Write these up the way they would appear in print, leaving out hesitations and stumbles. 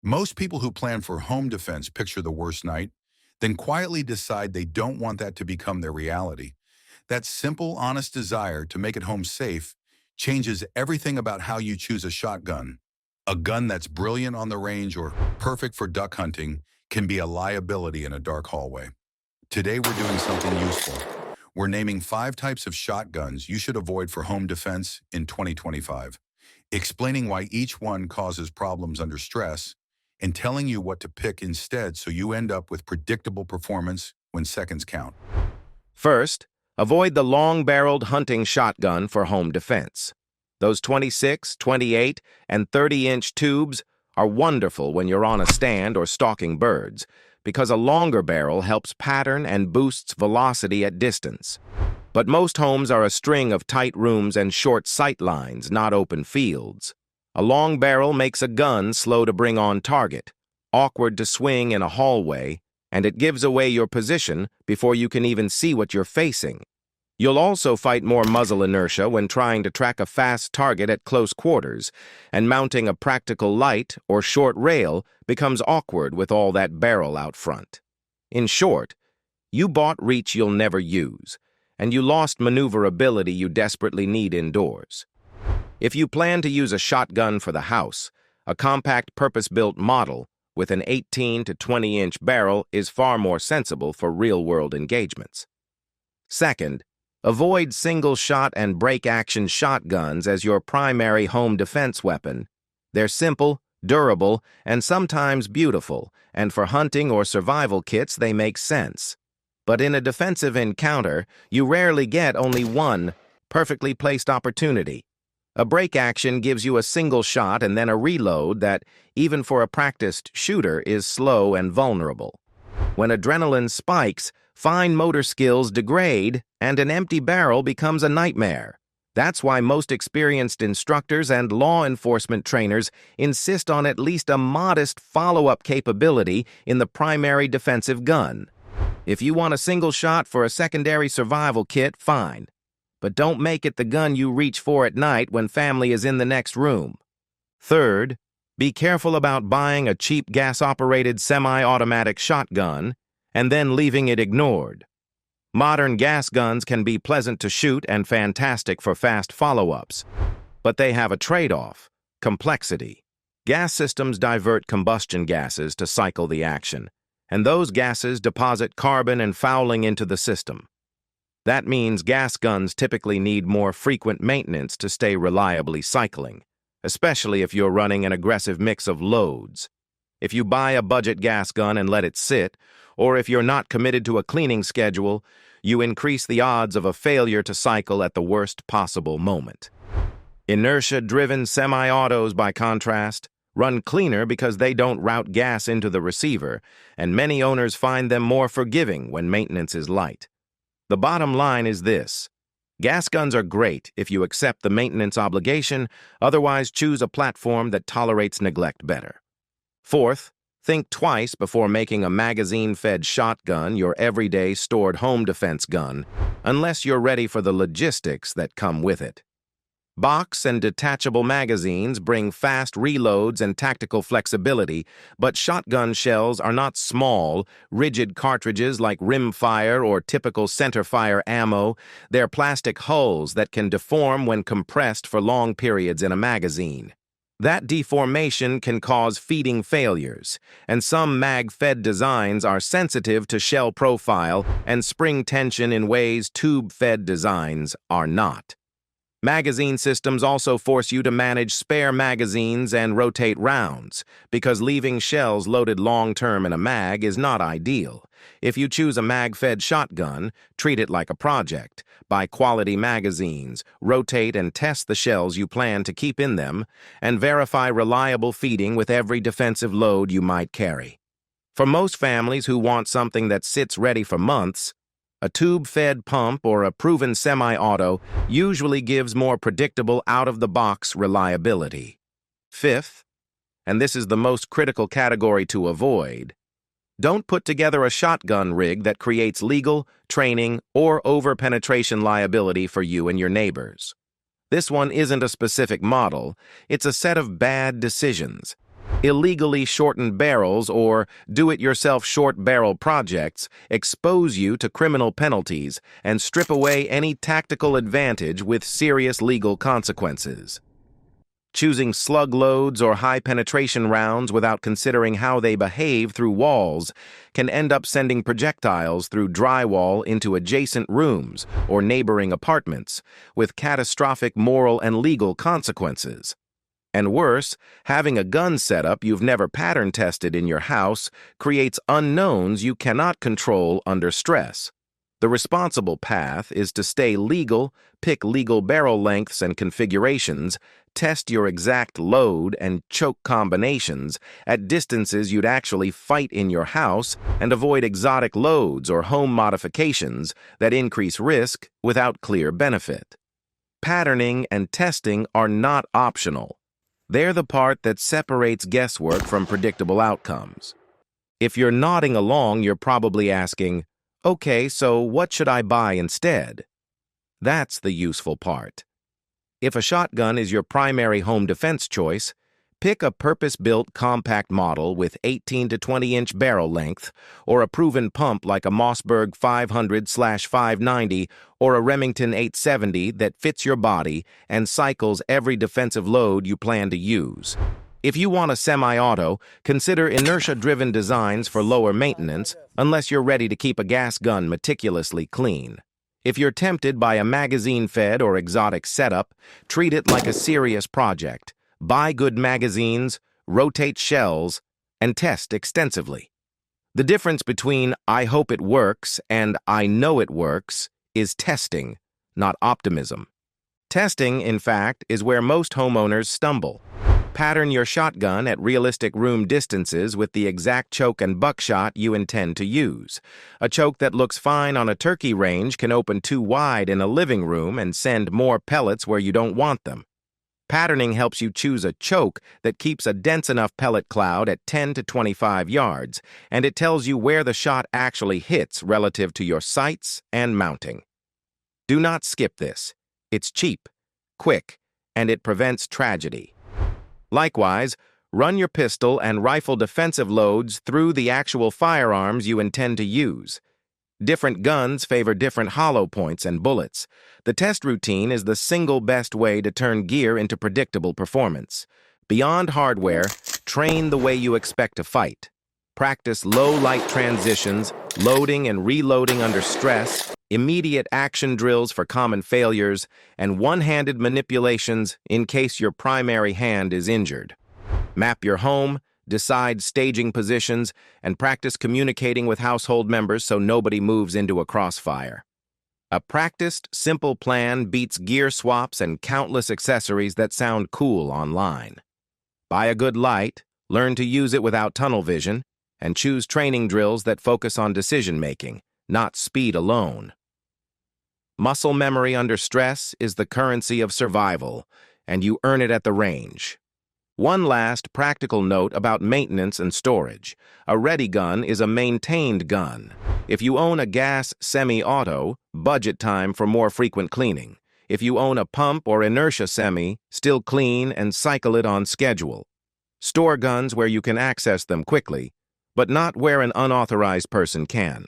Most people who plan for home defense picture the worst night, then quietly decide they don't want that to become their reality. That simple, honest desire to make it home safe changes everything about how you choose a shotgun. A gun that's brilliant on the range or perfect for duck hunting can be a liability in a dark hallway. Today we're doing something useful. We're naming 5 types of shotguns you should avoid for home defense in 2025, explaining why each one causes problems under stress, and telling you what to pick instead so you end up with predictable performance when seconds count. First, avoid the long-barreled hunting shotgun for home defense. Those 26, 28, and 30-inch tubes are wonderful when you're on a stand or stalking birds, because a longer barrel helps pattern and boosts velocity at distance. But most homes are a string of tight rooms and short sight lines, not open fields. A long barrel makes a gun slow to bring on target, awkward to swing in a hallway, and it gives away your position before you can even see what you're facing. You'll also fight more muzzle inertia when trying to track a fast target at close quarters, and mounting a practical light or short rail becomes awkward with all that barrel out front. In short, you bought reach you'll never use, and you lost maneuverability you desperately need indoors. If you plan to use a shotgun for the house, a compact purpose-built model with an 18 to 20-inch barrel is far more sensible for real-world engagements. Second, avoid single-shot and break-action shotguns as your primary home defense weapon. They're simple, durable, and sometimes beautiful, and for hunting or survival kits they make sense. But in a defensive encounter, you rarely get only one perfectly placed opportunity. A break action gives you a single shot and then a reload that, even for a practiced shooter, is slow and vulnerable. When adrenaline spikes, fine motor skills degrade, and an empty barrel becomes a nightmare. That's why most experienced instructors and law enforcement trainers insist on at least a modest follow-up capability in the primary defensive gun. If you want a single shot for a secondary survival kit, fine. But don't make it the gun you reach for at night when family is in the next room. Third, be careful about buying a cheap gas-operated semi-automatic shotgun and then leaving it ignored. Modern gas guns can be pleasant to shoot and fantastic for fast follow-ups, but they have a trade-off: complexity. Gas systems divert combustion gases to cycle the action, and those gases deposit carbon and fouling into the system. That means gas guns typically need more frequent maintenance to stay reliably cycling, especially if you're running an aggressive mix of loads. If you buy a budget gas gun and let it sit, or if you're not committed to a cleaning schedule, you increase the odds of a failure to cycle at the worst possible moment. Inertia-driven semi-autos, by contrast, run cleaner because they don't route gas into the receiver, and many owners find them more forgiving when maintenance is light. The bottom line is this: gas guns are great if you accept the maintenance obligation, otherwise choose a platform that tolerates neglect better. Fourth, think twice before making a magazine-fed shotgun your everyday stored home defense gun, unless you're ready for the logistics that come with it. Box and detachable magazines bring fast reloads and tactical flexibility, but shotgun shells are not small, rigid cartridges like rimfire or typical centerfire ammo. They're plastic hulls that can deform when compressed for long periods in a magazine. That deformation can cause feeding failures, and some mag-fed designs are sensitive to shell profile and spring tension in ways tube-fed designs are not. Magazine systems also force you to manage spare magazines and rotate rounds, because leaving shells loaded long-term in a mag is not ideal. If you choose a mag-fed shotgun, treat it like a project. Buy quality magazines, rotate and test the shells you plan to keep in them, and verify reliable feeding with every defensive load you might carry. For most families who want something that sits ready for months, a tube-fed pump or a proven semi-auto usually gives more predictable out-of-the-box reliability. Fifth, and this is the most critical category to avoid, don't put together a shotgun rig that creates legal, training, or over-penetration liability for you and your neighbors. This one isn't a specific model, it's a set of bad decisions. Illegally shortened barrels or do-it-yourself short barrel projects expose you to criminal penalties and strip away any tactical advantage with serious legal consequences. Choosing slug loads or high-penetration rounds without considering how they behave through walls can end up sending projectiles through drywall into adjacent rooms or neighboring apartments, with catastrophic moral and legal consequences. And worse, having a gun setup you've never pattern tested in your house creates unknowns you cannot control under stress. The responsible path is to stay legal, pick legal barrel lengths and configurations, test your exact load and choke combinations at distances you'd actually fight in your house, and avoid exotic loads or home modifications that increase risk without clear benefit. Patterning and testing are not optional. They're the part that separates guesswork from predictable outcomes. If you're nodding along, you're probably asking, "Okay, so what should I buy instead?" That's the useful part. If a shotgun is your primary home defense choice, pick a purpose-built compact model with 18 to 20-inch barrel length, or a proven pump like a Mossberg 500/590 or a Remington 870 that fits your body and cycles every defensive load you plan to use. If you want a semi-auto, consider inertia-driven designs for lower maintenance, unless you're ready to keep a gas gun meticulously clean. If you're tempted by a magazine-fed or exotic setup, treat it like a serious project. Buy good magazines, rotate shells, and test extensively. The difference between "I hope it works" and "I know it works" is testing, not optimism. Testing, in fact, is where most homeowners stumble. Pattern your shotgun at realistic room distances with the exact choke and buckshot you intend to use. A choke that looks fine on a turkey range can open too wide in a living room and send more pellets where you don't want them. Patterning helps you choose a choke that keeps a dense enough pellet cloud at 10 to 25 yards, and it tells you where the shot actually hits relative to your sights and mounting. Do not skip this. It's cheap, quick, and it prevents tragedy. Likewise, run your pistol and rifle defensive loads through the actual firearms you intend to use. Different guns favor different hollow points and bullets. The test routine is the single best way to turn gear into predictable performance. Beyond hardware, train the way you expect to fight. Practice low-light transitions, loading and reloading under stress, immediate action drills for common failures, and one-handed manipulations in case your primary hand is injured. Map your home, decide staging positions, and practice communicating with household members so nobody moves into a crossfire. A practiced, simple plan beats gear swaps and countless accessories that sound cool online. Buy a good light, learn to use it without tunnel vision, and choose training drills that focus on decision-making, not speed alone. Muscle memory under stress is the currency of survival, and you earn it at the range. One last practical note about maintenance and storage. A ready gun is a maintained gun. If you own a gas semi-auto, budget time for more frequent cleaning. If you own a pump or inertia semi, still clean and cycle it on schedule. Store guns where you can access them quickly, but not where an unauthorized person can.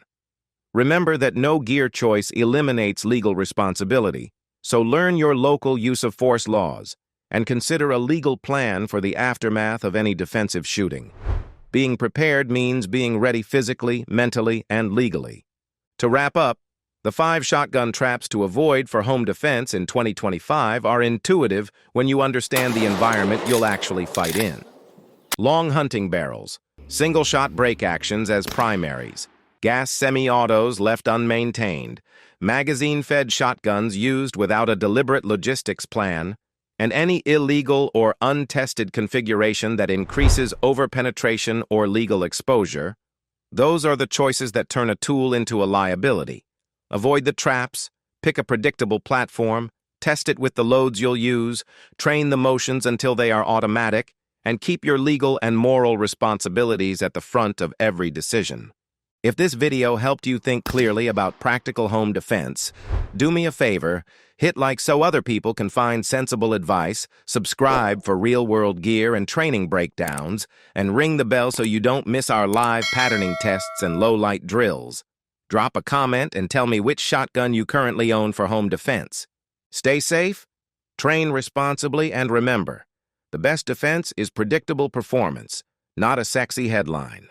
Remember that no gear choice eliminates legal responsibility, so learn your local use of force laws and consider a legal plan for the aftermath of any defensive shooting. Being prepared means being ready physically, mentally, and legally. To wrap up, the 5 shotgun traps to avoid for home defense in 2025 are intuitive when you understand the environment you'll actually fight in. Long hunting barrels, single-shot break actions as primaries, gas semi-autos left unmaintained, magazine-fed shotguns used without a deliberate logistics plan, and any illegal or untested configuration that increases overpenetration or legal exposure. Those are the choices that turn a tool into a liability. Avoid the traps, pick a predictable platform, test it with the loads you'll use, train the motions until they are automatic, and keep your legal and moral responsibilities at the front of every decision. If this video helped you think clearly about practical home defense, do me a favor, hit like so other people can find sensible advice, subscribe for real-world gear and training breakdowns, and ring the bell so you don't miss our live patterning tests and low-light drills. Drop a comment and tell me which shotgun you currently own for home defense. Stay safe, train responsibly, and remember, the best defense is predictable performance, not a sexy headline.